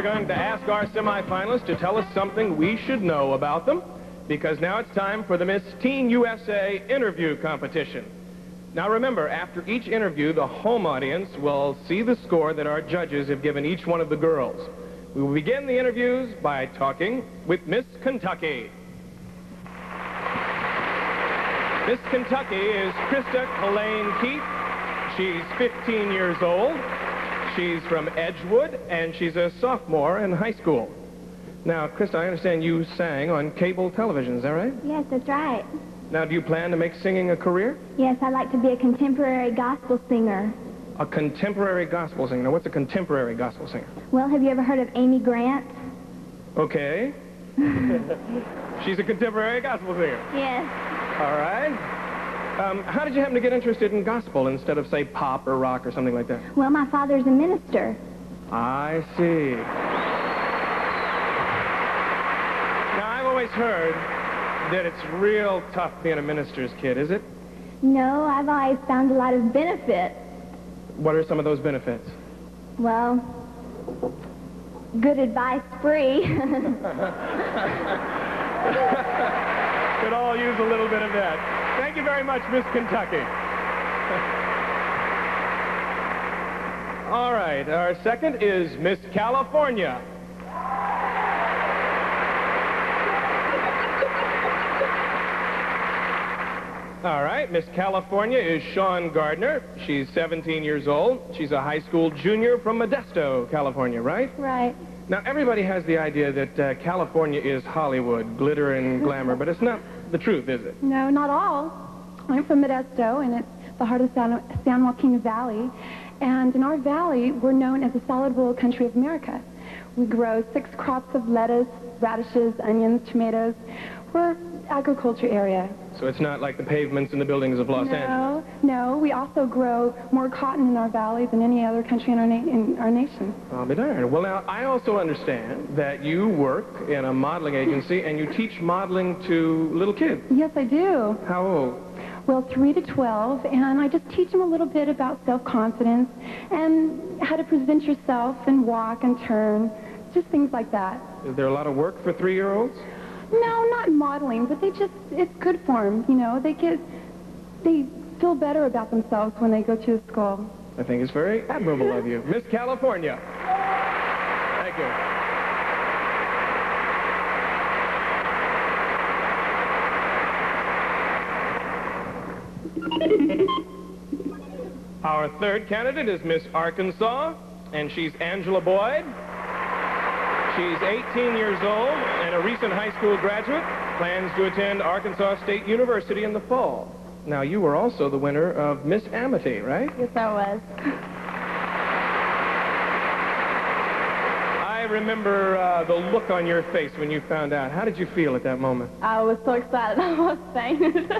going to ask our semifinalists to tell us something we should know about them, because now it's time for the Miss Teen USA interview competition. Now remember, after each interview, the home audience will see the score that our judges have given each one of the girls. We will begin the interviews by talking with Miss Kentucky. Miss Kentucky is Krista Keith. She's 15 years old. She's from Edgewood, and she's a sophomore in high school. Now, Krista, I understand you sang on cable television, is that right? Yes, that's right. Now, do you plan to make singing a career? Yes, I'd like to be a contemporary gospel singer. A contemporary gospel singer. Now, what's a contemporary gospel singer? Well, have you ever heard of Amy Grant? Okay. She's a contemporary gospel singer. Yes. All right. How did you happen to get interested in gospel instead of, say, pop or rock or something like that? Well, my father's a minister. I see. Now, I've always heard that it's real tough being a minister's kid, is it? No, I've always found a lot of benefit. What are some of those benefits? Well, good advice free. Could all use a little bit of that. Thank you very much, Miss Kentucky. All right, our second is Miss California. All right, Miss California is Shawn Gardner. She's 17 years old. She's a high school junior from Modesto, California, right? Right. Now, everybody has the idea that California is Hollywood, glitter and glamour, but it's not the truth, is it? No, not all. I'm from Modesto, and it's the heart of San Joaquin Valley. And in our valley, we're known as the solid bowl country of America. We grow 6 crops of lettuce, radishes, onions, tomatoes. We're an agriculture area. So it's not like the pavements and the buildings of Los Angeles? No. We also grow more cotton in our valley than any other country in our nation. I'll be darned. Well, now, I also understand that you work in a modeling agency and you teach modeling to little kids. Yes, I do. How old? Well, 3 to 12, and I just teach them a little bit about self-confidence and how to present yourself and walk and turn, just things like that. Is there a lot of work for 3-year-olds? No, not modeling, but it's good for them, you know. They feel better about themselves when they go to school. I think it's very admirable of you. Miss California. Thank you. Our third candidate is Miss Arkansas, and she's Angela Boyd. She's 18 years old and a recent high school graduate, plans to attend Arkansas State University in the fall. Now, you were also the winner of Miss Amity, right? Yes, I was. I remember the look on your face when you found out. How did you feel at that moment? I was so excited I almost fainted.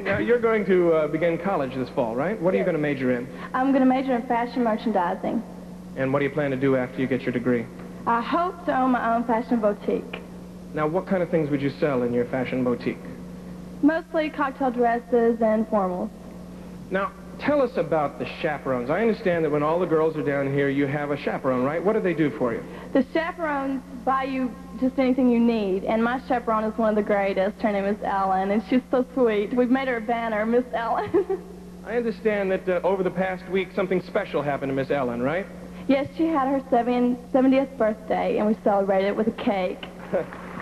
Now, you're going to begin college this fall, right? What are you going to major in? I'm going to major in fashion merchandising. And what do you plan to do after you get your degree? I hope to own my own fashion boutique. Now, what kind of things would you sell in your fashion boutique? Mostly cocktail dresses and formals. Now, tell us about the chaperones. I understand that when all the girls are down here, you have a chaperone, right? What do they do for you? The chaperones buy you just anything you need, and my chaperone is one of the greatest. Her name is Ellen, and she's so sweet. We've made her a banner, Miss Ellen. I understand that over the past week, something special happened to Miss Ellen, right? Yes, she had her 70th birthday, and we celebrated it with a cake.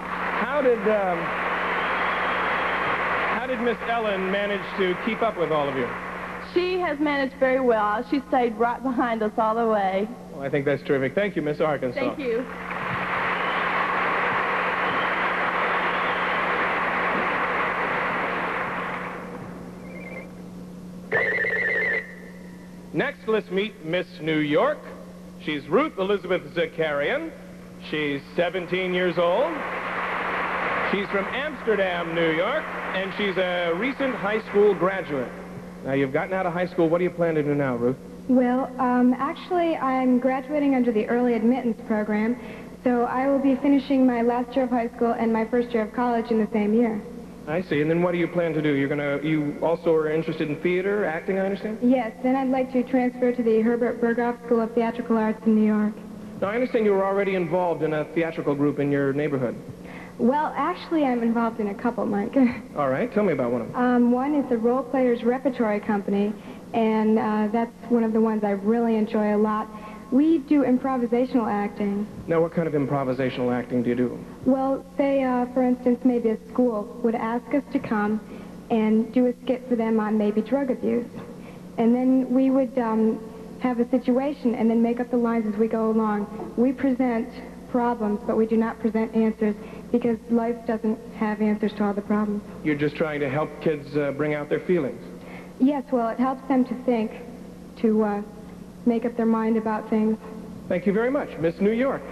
How did Miss Ellen manage to keep up with all of you? She has managed very well. She stayed right behind us all the way. Well, I think that's terrific. Thank you, Miss Arkansas. Thank you. Next, let's meet Miss New York. She's Ruth Elizabeth Zakarian. She's 17 years old. She's from Amsterdam, New York, and she's a recent high school graduate. Now, you've gotten out of high school. What do you plan to do now, Ruth? Well, actually, I'm graduating under the early admittance program, so I will be finishing my last year of high school and my first year of college in the same year. I see. And then what do you plan to do? You also are interested in theater, acting, I understand? Yes, then I'd like to transfer to the Herbert Berghoff School of Theatrical Arts in New York. Now, I understand you were already involved in a theatrical group in your neighborhood. Well, actually, I'm involved in a couple, Mike. All right, tell me about one of them. One is the Role Players Repertory Company, and that's one of the ones I really enjoy a lot. We do improvisational acting. Now, what kind of improvisational acting do you do? Well, say, for instance, maybe a school would ask us to come and do a skit for them on maybe drug abuse. And then we would have a situation and then make up the lines as we go along. We present problems, but we do not present answers because life doesn't have answers to all the problems. You're just trying to help kids bring out their feelings. Yes, well, it helps them to think, to make up their mind about things. Thank you very much, Miss New York.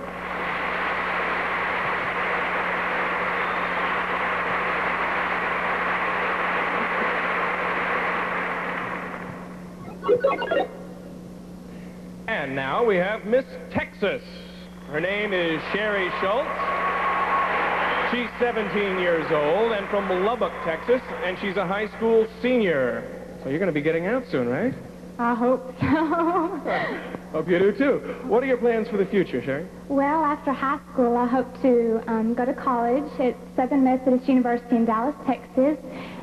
And now we have Miss Texas. Her name is Sheri Sholz. She's 17 years old and from Lubbock, Texas, and she's a high school senior. So you're going to be getting out soon, right? I hope so. Hope you do, too. What are your plans for the future, Sheri? Well, after high school, I hope to go to college at Southern Methodist University in Dallas, Texas,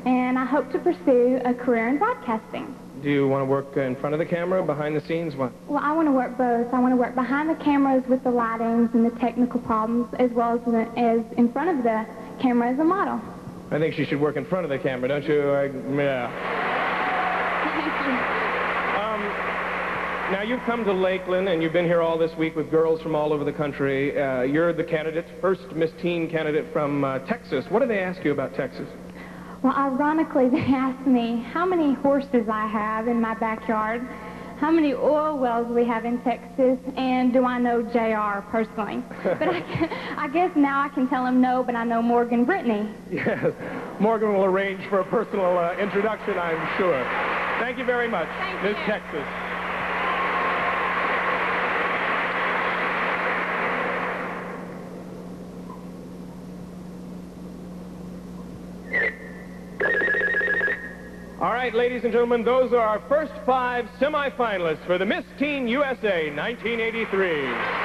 and I hope to pursue a career in broadcasting. Do you want to work in front of the camera, behind the scenes? What? Well, I want to work both. I want to work behind the cameras with the lightings and the technical problems, as well as in front of the camera as a model. I think she should work in front of the camera, don't you? Yeah. Now, you've come to Lakeland, and you've been here all this week with girls from all over the country. You're the candidate, first Miss Teen candidate from Texas. What do they ask you about Texas? Well, ironically, they asked me how many horses I have in my backyard, how many oil wells we have in Texas, and do I know JR personally. But I guess now I can tell them no, but I know Morgan Brittany. Yes, Morgan will arrange for a personal introduction, I'm sure. Thank you very much, Miss Texas. All right, ladies and gentlemen, those are our first 5 semifinalists for the Miss Teen USA 1983.